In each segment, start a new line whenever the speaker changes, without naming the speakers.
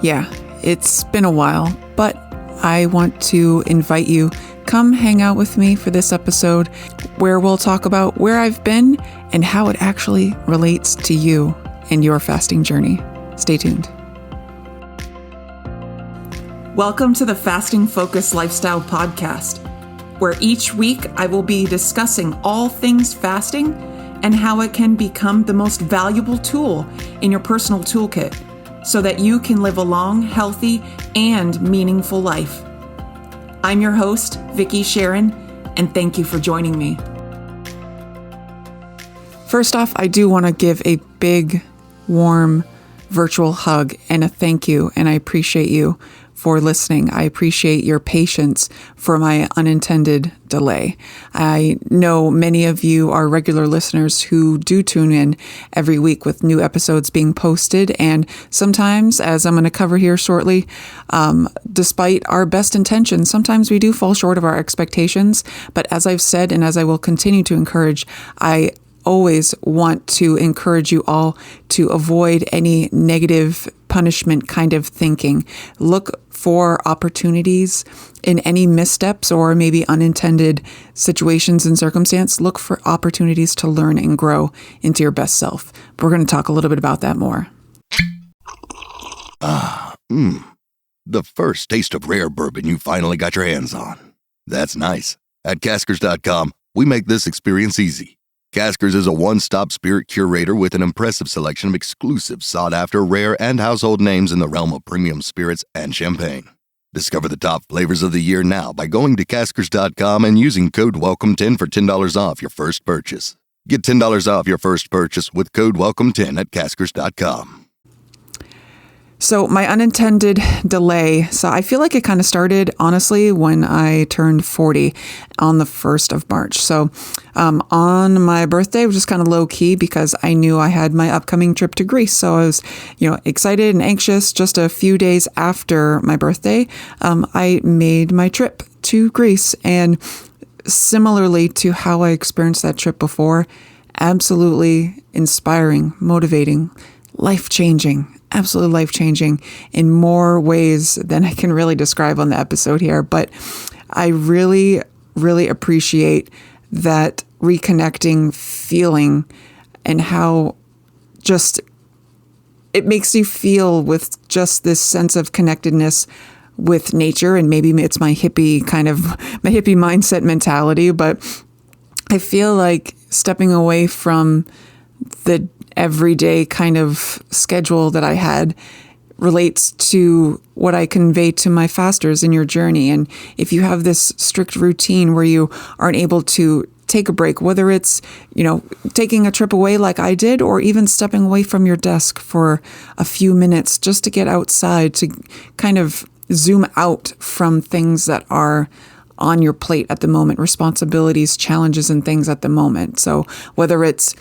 Yeah, it's been a while, but I want to invite you, come hang out with me for this episode where we'll talk about where I've been and how it actually relates to you and your fasting journey. Stay tuned. Welcome to the Fasting Focused Lifestyle Podcast, where each week I will be discussing all things fasting and how it can become the most valuable tool in your personal toolkit so that you can live a long, healthy, and meaningful life. I'm your host, Vicki Sharon, and thank you for joining me. First off, I do want to give a big, warm, virtual hug and a thank you, and I appreciate you for listening. I appreciate your patience for my unintended delay. I know many of you are regular listeners who do tune in every week with new episodes being posted. And sometimes, as I'm going to cover here shortly, despite our best intentions, sometimes we do fall short of our expectations. But as I've said, and as I will continue to encourage, I always want to encourage you all to avoid any negative punishment kind of thinking. Look for opportunities in any missteps or maybe unintended situations and circumstance. Look for opportunities to learn and grow into your best self. But we're going to talk a little bit about that more.
The first taste of rare bourbon you finally got your hands on. That's nice. At Caskers.com, we make this experience easy. Caskers is a one-stop spirit curator with an impressive selection of exclusive, sought-after, rare, and household names in the realm of premium spirits and champagne. Discover the top flavors of the year now by going to Caskers.com and using code WELCOME10 for $10 off your first purchase. Get $10 off your first purchase with code WELCOME10 at Caskers.com.
So my unintended delay. So I feel like it kind of started, honestly, when I turned 40 on the 1st of March. So on my birthday, it was just kind of low key because I knew I had my upcoming trip to Greece. So I was, excited and anxious. Just a few days after my birthday, I made my trip to Greece. And similarly to how I experienced that trip before, absolutely inspiring, motivating, life-changing. Absolutely life-changing in more ways than I can really describe on the episode here. But I really, really appreciate that reconnecting feeling and how just it makes you feel with just this sense of connectedness with nature. And maybe it's my hippie mindset mentality, but I feel like stepping away from the everyday kind of schedule that I had relates to what I convey to my fasters in your journey. And if you have this strict routine where you aren't able to take a break, whether it's, taking a trip away like I did, or even stepping away from your desk for a few minutes just to get outside, to kind of zoom out from things that are on your plate at the moment, responsibilities, challenges, and things at the moment. So whether it's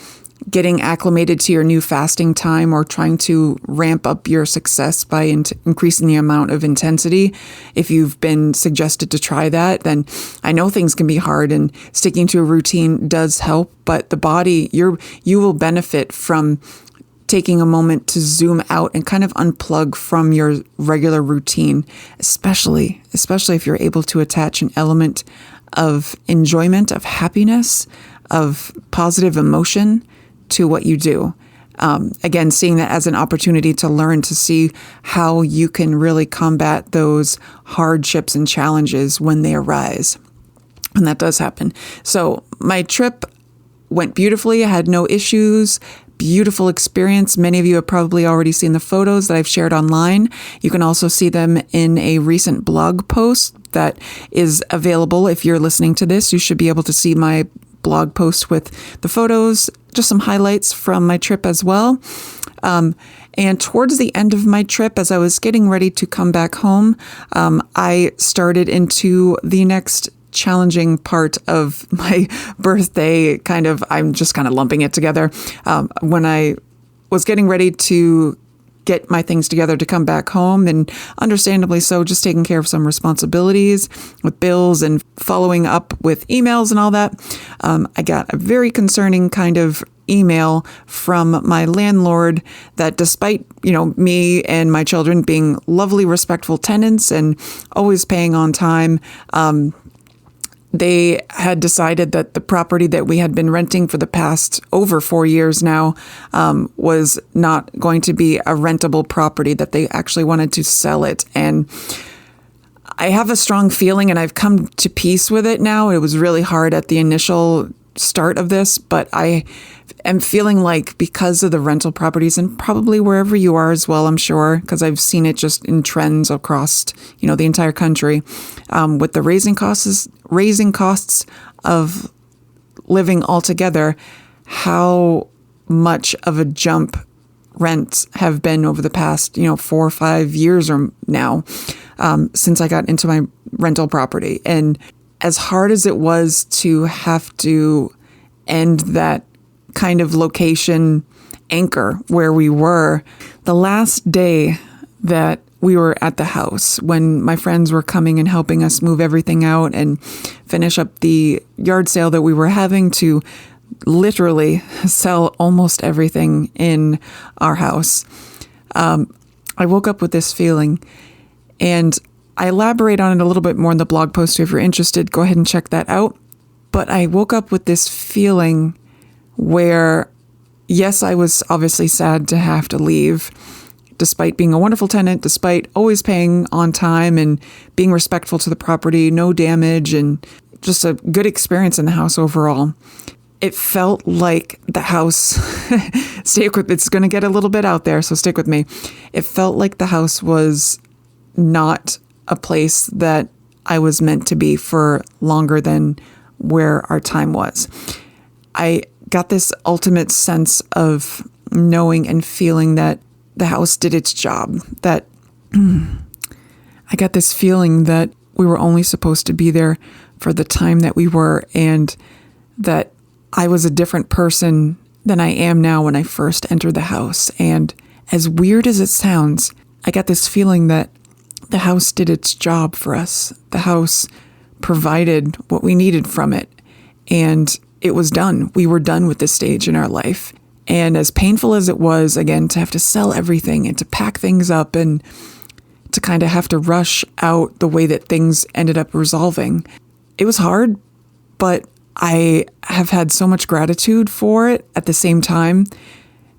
getting acclimated to your new fasting time or trying to ramp up your success by increasing the amount of intensity. If you've been suggested to try that, then I know things can be hard and sticking to a routine does help, but the body, you will benefit from taking a moment to zoom out and kind of unplug from your regular routine, especially if you're able to attach an element of enjoyment, of happiness, of positive emotion to what you do. Again, seeing that as an opportunity to learn, to see how you can really combat those hardships and challenges when they arise. And that does happen. So my trip went beautifully. I had no issues. Beautiful experience. Many of you have probably already seen the photos that I've shared online. You can also see them in a recent blog post that is available. If you're listening to this, you should be able to see my blog post with the photos, just some highlights from my trip as well. And towards the end of my trip, as I was getting ready to come back home, I started into the next challenging part of my birthday. I'm just kind of lumping it together. When I was getting ready to get my things together to come back home, and understandably so, just taking care of some responsibilities with bills and following up with emails and all that. I got a very concerning kind of email from my landlord that despite, me and my children being lovely, respectful tenants and always paying on time, they had decided that the property that we had been renting for the past over 4 years now was not going to be a rentable property, that they actually wanted to sell it. And I have a strong feeling, and I've come to peace with it now. It was really hard at the initial start of this, but I am feeling like because of the rental properties, and probably wherever you are as well, I'm sure, because I've seen it just in trends across, the entire country, with the raising costs of living altogether, how much of a jump rents have been over the past, 4 or 5 years or now, since I got into my rental property. And as hard as it was to have to end that kind of location anchor where we were, the last day that we were at the house, when my friends were coming and helping us move everything out and finish up the yard sale that we were having to literally sell almost everything in our house, I woke up with this feeling, and I elaborate on it a little bit more in the blog post. So if you're interested, go ahead and check that out. But I woke up with this feeling where, yes, I was obviously sad to have to leave, despite being a wonderful tenant, despite always paying on time and being respectful to the property, no damage, and just a good experience in the house overall. It felt like the house, it's going to get a little bit out there, so stick with me. It felt like the house was not a place that I was meant to be for longer than where our time was. I got this ultimate sense of knowing and feeling that the house did its job, that I got this feeling that we were only supposed to be there for the time that we were, and that I was a different person than I am now when I first entered the house. And as weird as it sounds, I got this feeling that the house did its job for us. The house provided what we needed from it, and it was done. We were done with this stage in our life. And as painful as it was, again, to have to sell everything and to pack things up and to kind of have to rush out the way that things ended up resolving, it was hard, but I have had so much gratitude for it at the same time,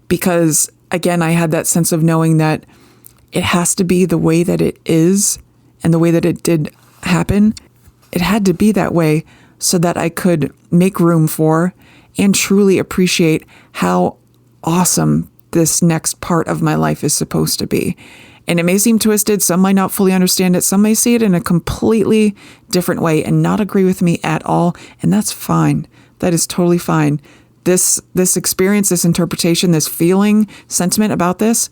because, again, I had that sense of knowing that it has to be the way that it is and the way that it did happen. It had to be that way so that I could make room for and truly appreciate how awesome this next part of my life is supposed to be. And it may seem twisted. Some might not fully understand it. Some may see it in a completely different way and not agree with me at all. And that's fine. That is totally fine. This experience, this interpretation, this feeling, sentiment about this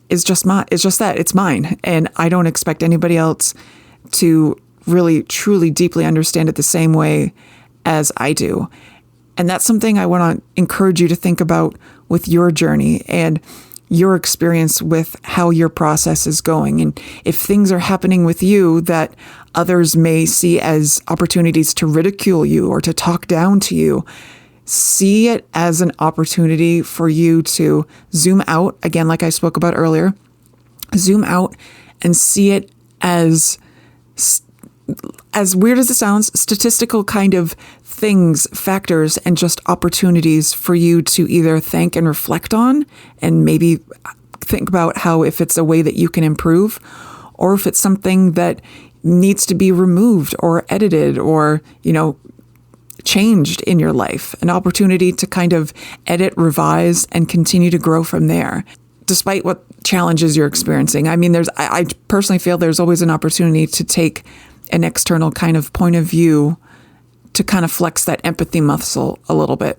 is just it's mine. And I don't expect anybody else to really, truly, deeply understand it the same way as I do. And that's something I want to encourage you to think about with your journey and your experience with how your process is going. And if things are happening with you that others may see as opportunities to ridicule you or to talk down to you, see it as an opportunity for you to zoom out, again, like I spoke about earlier, zoom out and see it as weird as it sounds, statistical kind of things, factors, and just opportunities for you to either think and reflect on, and maybe think about how, if it's a way that you can improve, or if it's something that needs to be removed or edited or, changed in your life, an opportunity to kind of edit, revise, and continue to grow from there, despite what challenges you're experiencing. I mean, I personally feel there's always an opportunity to take an external kind of point of view to kind of flex that empathy muscle a little bit.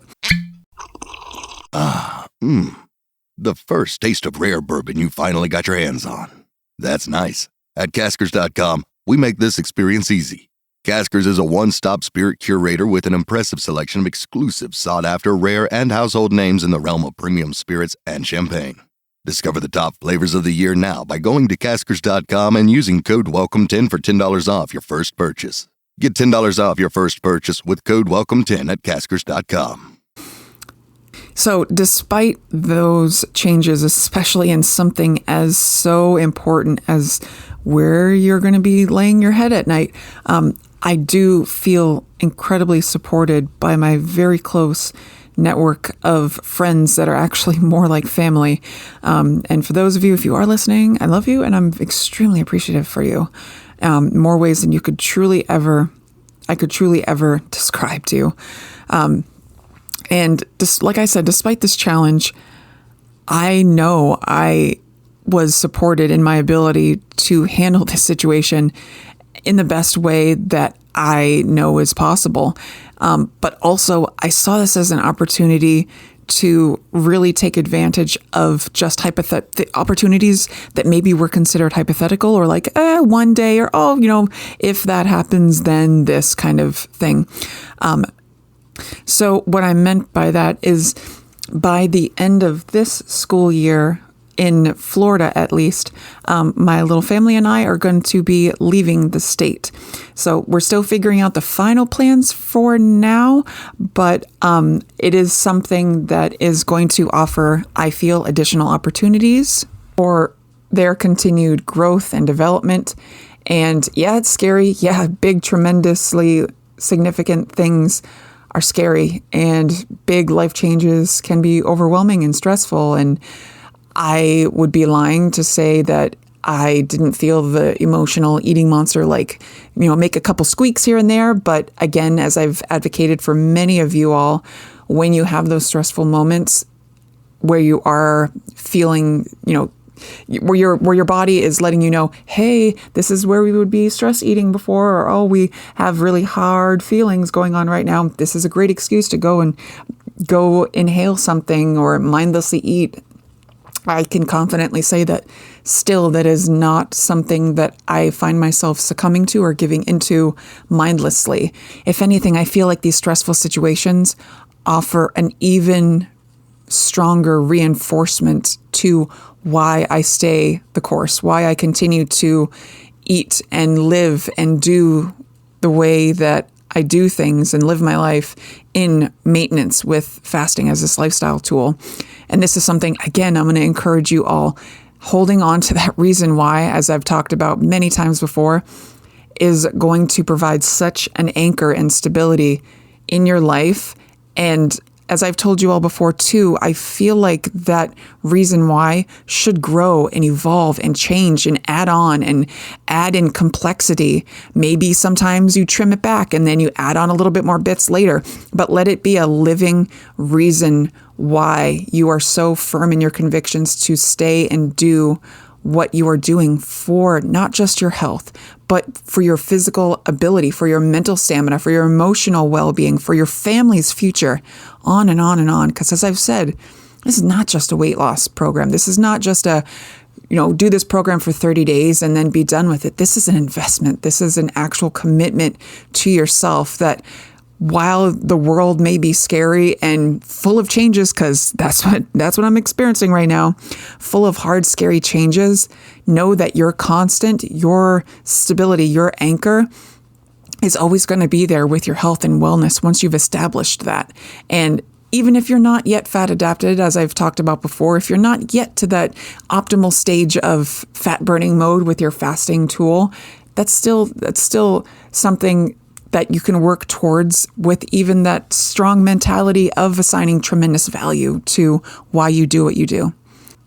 The first taste of rare bourbon you finally got your hands on. That's nice. At Caskers.com, we make this experience easy. Caskers is a one-stop spirit curator with an impressive selection of exclusive, sought-after, rare, and household names in the realm of premium spirits and champagne. Discover the top flavors of the year now by going to Caskers.com and using code WELCOME10 for $10 off your first purchase. Get $10 off your first purchase with code WELCOME10 at Caskers.com.
So despite those changes, especially in something as so important as where you're going to be laying your head at night, I do feel incredibly supported by my very close network of friends that are actually more like family. And for those of you, if you are listening, I love you and I'm extremely appreciative for you. More ways than I could truly ever describe to you. And just like I said, despite this challenge, I know I was supported in my ability to handle this situation in the best way that I know is possible. But also, I saw this as an opportunity to really take advantage of just the opportunities that maybe were considered hypothetical or like, one day or, if that happens, then this kind of thing. So what I meant by that is by the end of this school year, in Florida at least, my little family and I are going to be leaving the state. So we're still figuring out the final plans for now, but it is something that is going to offer, I feel, additional opportunities for their continued growth and development. And yeah, it's scary. Yeah, big, tremendously significant things are scary, and big life changes can be overwhelming and stressful. And I would be lying to say that I didn't feel the emotional eating monster, make a couple squeaks here and there. But again, as I've advocated for many of you all, when you have those stressful moments where you are feeling, where your body is letting you know, hey, this is where we would be stress eating before, or, oh, we have really hard feelings going on right now. This is a great excuse to go inhale something or mindlessly eat. I can confidently say that still that is not something that I find myself succumbing to or giving into mindlessly. If anything, I feel like these stressful situations offer an even stronger reinforcement to why I stay the course, why I continue to eat and live and do the way that I do things and live my life in maintenance with fasting as this lifestyle tool. And this is something, again, I'm going to encourage you all holding on to that reason why, as I've talked about many times before, is going to provide such an anchor and stability in your life. And as I've told you all before too, I feel like that reason why should grow and evolve and change and add on and add in complexity. Maybe sometimes you trim it back and then you add on a little bit more bits later, but let it be a living reason why you are so firm in your convictions to stay and do what you are doing for not just your health, but for your physical ability, for your mental stamina, for your emotional well-being, for your family's future, on and on and on. Because as I've said, this is not just a weight loss program. This is not just do this program for 30 days and then be done with it. This is an investment. This is an actual commitment to yourself that while the world may be scary and full of changes, because that's what I'm experiencing right now, full of hard, scary changes, know that your constant, your stability, your anchor is always going to be there with your health and wellness once you've established that. And even if you're not yet fat adapted, as I've talked about before, if you're not yet to that optimal stage of fat burning mode with your fasting tool, that's still something that you can work towards with even that strong mentality of assigning tremendous value to why you do what you do.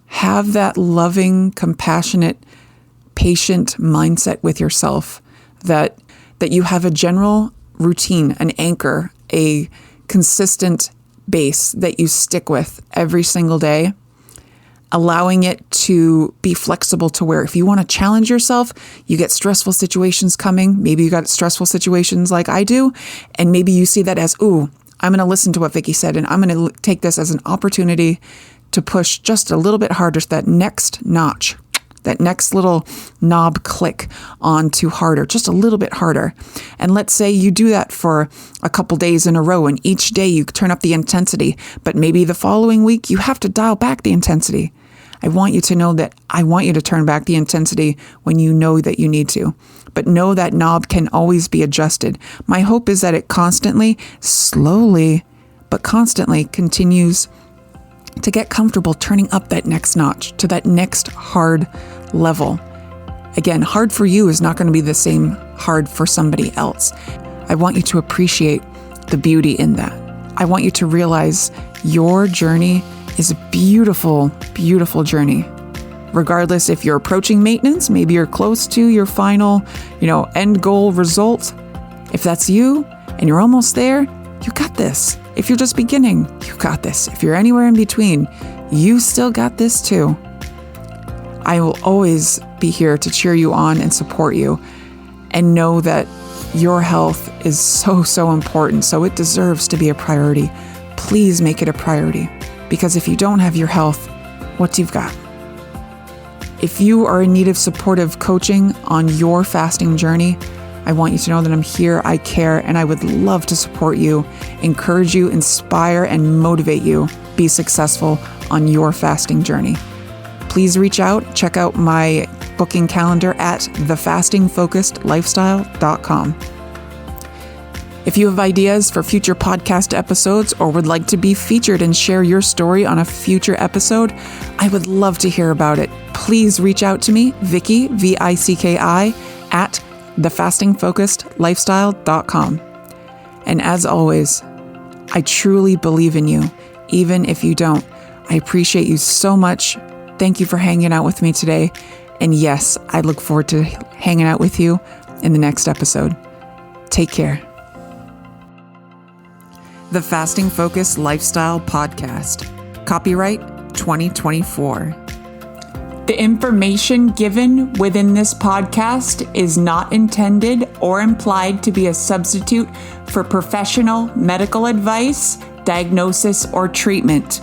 Have that loving, compassionate, patient mindset with yourself that you have a general routine, an anchor, a consistent base that you stick with every single day, allowing it to be flexible to where if you want to challenge yourself, you get stressful situations coming. Maybe you got stressful situations like I do. And maybe you see that as, ooh, I'm going to listen to what Vicki said, and I'm going to take this as an opportunity to push just a little bit harder to that next notch, that next little knob click onto harder, just a little bit harder. And let's say you do that for a couple days in a row, and each day you turn up the intensity, but maybe the following week you have to dial back the intensity. I want you to know that I want you to turn back the intensity when you know that you need to. But know that knob can always be adjusted. My hope is that it constantly, slowly, but constantly continues to get comfortable turning up that next notch to that next hard level. Again, hard for you is not going to be the same hard for somebody else. I want you to appreciate the beauty in that. I want you to realize your journey is a beautiful, beautiful journey. Regardless if you're approaching maintenance, maybe you're close to your final, end goal result. If that's you and you're almost there, you got this. If you're just beginning, you got this. If you're anywhere in between, you still got this too. I will always be here to cheer you on and support you, and know that your health is so, so important. So it deserves to be a priority. Please make it a priority, because if you don't have your health, what you've got? If you are in need of supportive coaching on your fasting journey, I want you to know that I'm here, I care, and I would love to support you, encourage you, inspire, and motivate you be successful on your fasting journey. Please reach out, check out my booking calendar at thefastingfocusedlifestyle.com. If you have ideas for future podcast episodes or would like to be featured and share your story on a future episode, I would love to hear about it. Please reach out to me, Vicki, VICKI, at thefastingfocusedlifestyle.com. And as always, I truly believe in you, even if you don't. I appreciate you so much. Thank you for hanging out with me today. And yes, I look forward to hanging out with you in the next episode. Take care. The Fasting Focused Lifestyle Podcast. Copyright 2024. The information given within this podcast is not intended or implied to be a substitute for professional medical advice, diagnosis, or treatment.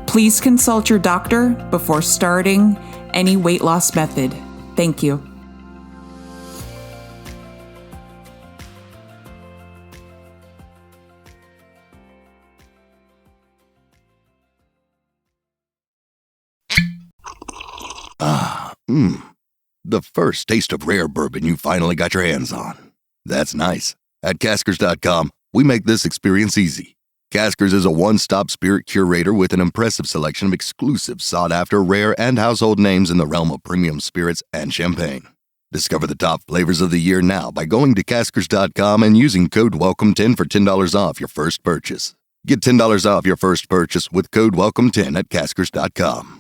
Please consult your doctor before starting any weight loss method. Thank you.
The first taste of rare bourbon you finally got your hands on. That's nice. At Caskers.com, we make this experience easy. Caskers is a one-stop spirit curator with an impressive selection of exclusive, sought-after, rare, and household names in the realm of premium spirits and champagne. Discover the top flavors of the year now by going to Caskers.com and using code WELCOME10 for $10 off your first purchase. Get $10 off your first purchase with code WELCOME10 at Caskers.com.